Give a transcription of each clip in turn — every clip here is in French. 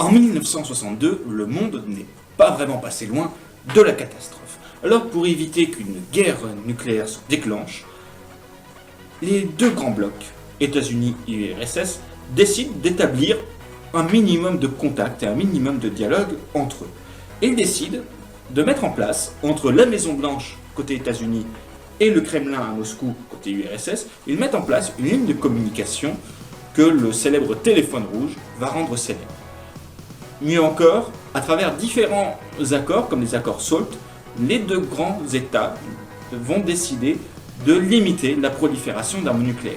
En 1962, le monde n'est pas vraiment passé loin de la catastrophe. Alors pour éviter qu'une guerre nucléaire se déclenche, les deux grands blocs, États-Unis et URSS, décident d'établir un minimum de contact et un minimum de dialogue entre eux. Et ils décident de mettre en place, entre la Maison Blanche côté États-Unis et le Kremlin à Moscou côté URSS, ils mettent en place une ligne de communication que le célèbre téléphone rouge va rendre célèbre. Mieux encore, à travers différents accords, comme les accords SALT, les deux grands États vont décider de limiter la prolifération d'armes nucléaires.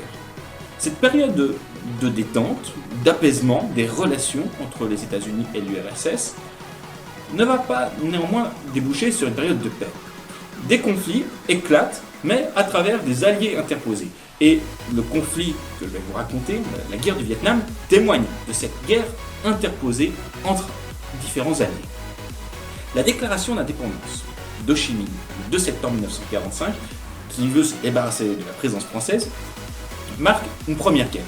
Cette période de détente, d'apaisement des relations entre les États-Unis et l'URSS ne va pas néanmoins déboucher sur une période de paix. Des conflits éclatent, mais à travers des alliés interposés. Et le conflit que je vais vous raconter, la guerre du Vietnam, témoigne de cette guerre interposée entre différents alliés. La déclaration d'indépendance d'Ho Chi Minh, le 2 septembre 1945, qui veut se débarrasser de la présence française, marque une première guerre.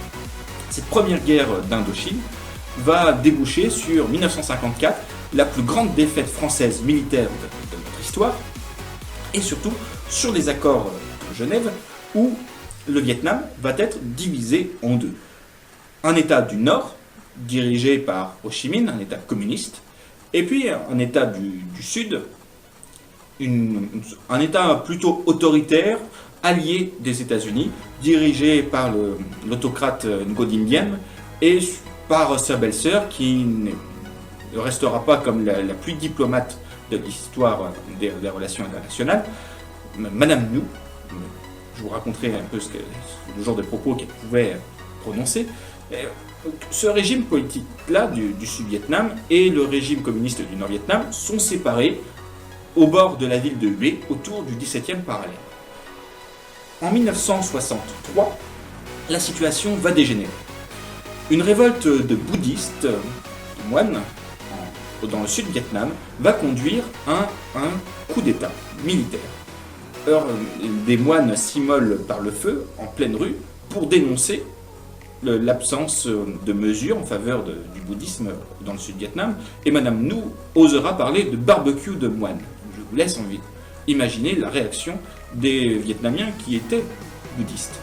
Cette première guerre d'Indochine va déboucher sur 1954, la plus grande défaite française militaire de notre histoire, et surtout sur les accords de Genève, où le Vietnam va être divisé en deux. Un État du Nord, dirigé par Ho Chi Minh, un État communiste, et puis un État du Sud, un État plutôt autoritaire, allié des États-Unis, dirigé par l'autocrate Ngo Dinh Diem et par sa belle-sœur qui ne restera pas comme la plus diplomate de l'histoire des relations internationales, Madame Nhu. Je vous raconterai un peu le genre de propos qu'elle pouvait prononcer. Ce régime politique-là du Sud-Vietnam et le régime communiste du Nord-Vietnam sont séparés au bord de la ville de Hue, autour du 17e parallèle. En 1963, la situation va dégénérer. Une révolte de bouddhistes, de moines, dans le Sud-Vietnam, va conduire à un coup d'État militaire. Alors, des moines s'immolent par le feu, en pleine rue, pour dénoncer l'absence de mesures en faveur du bouddhisme dans le Sud-Vietnam, et Madame Nhu osera parler de barbecue de moines. Je vous laisse imaginer la réaction des Vietnamiens qui étaient bouddhistes.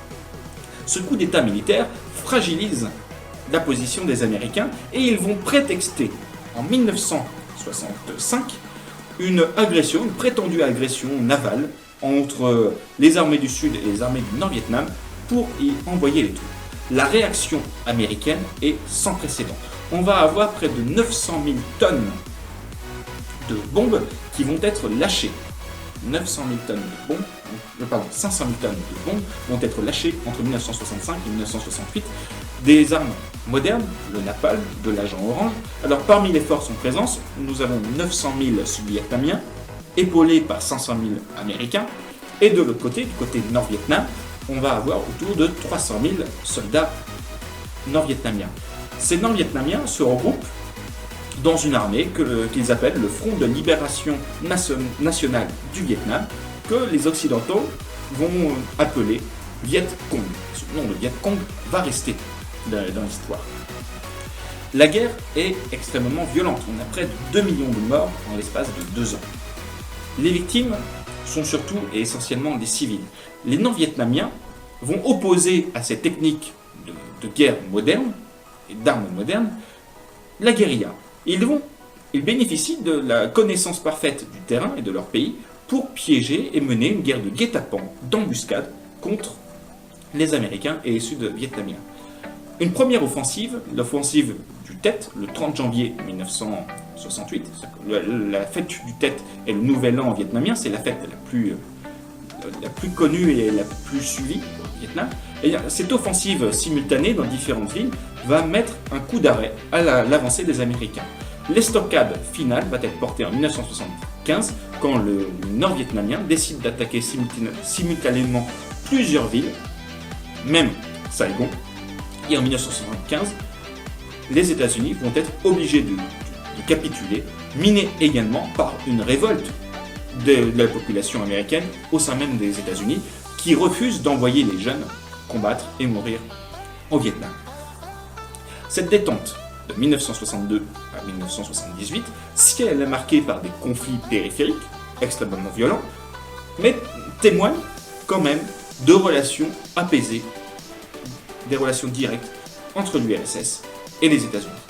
Ce coup d'État militaire fragilise la position des Américains et ils vont prétexter en 1965 une prétendue agression navale entre les armées du Sud et les armées du Nord-Vietnam pour y envoyer les troupes. La réaction américaine est sans précédent. On va avoir près de 900 000 tonnes de bombes qui vont être lâchées. 500 000 tonnes de bombes vont être lâchées entre 1965 et 1968. Des armes modernes, le napalm, de l'agent orange. Alors parmi les forces en présence, nous avons 900 000 Sud-Vietnamiens, épaulés par 500 000 Américains. Et de l'autre côté, du côté Nord-Vietnam, on va avoir autour de 300 000 soldats nord-vietnamiens. Ces nord-vietnamiens se regroupent dans une armée qu'ils appellent le Front de Libération Nationale du Vietnam, que les Occidentaux vont appeler Viet Cong. Ce nom de Viet Cong va rester dans l'histoire. La guerre est extrêmement violente. On a près de 2 millions de morts en l'espace de 2 ans. Les victimes sont surtout et essentiellement des civils. Les non-vietnamiens vont opposer à ces techniques de guerre moderne et d'armes modernes la guérilla. Ils bénéficient de la connaissance parfaite du terrain et de leur pays pour piéger et mener une guerre de guet-apens, d'embuscade contre les Américains et les Sud-Vietnamiens. Une première offensive, l'offensive du Tet, le 30 janvier 1968, la fête du Tet est le nouvel an vietnamien, c'est la fête la plus connue et la plus suivie au Vietnam. Et cette offensive simultanée dans différentes villes va mettre un coup d'arrêt à l'avancée des Américains. L'estocade finale va être portée en 1975 quand le Nord-Vietnamien décide d'attaquer simultanément plusieurs villes, même Saigon. Et en 1975, les États-Unis vont être obligés de capituler, minés également par une révolte de la population américaine au sein même des États-Unis qui refusent d'envoyer les jeunes combattre et mourir au Vietnam. Cette détente de 1962 à 1978, si elle est marquée par des conflits périphériques extrêmement violents, mais témoigne quand même de relations apaisées, des relations directes entre l'URSS et les États-Unis.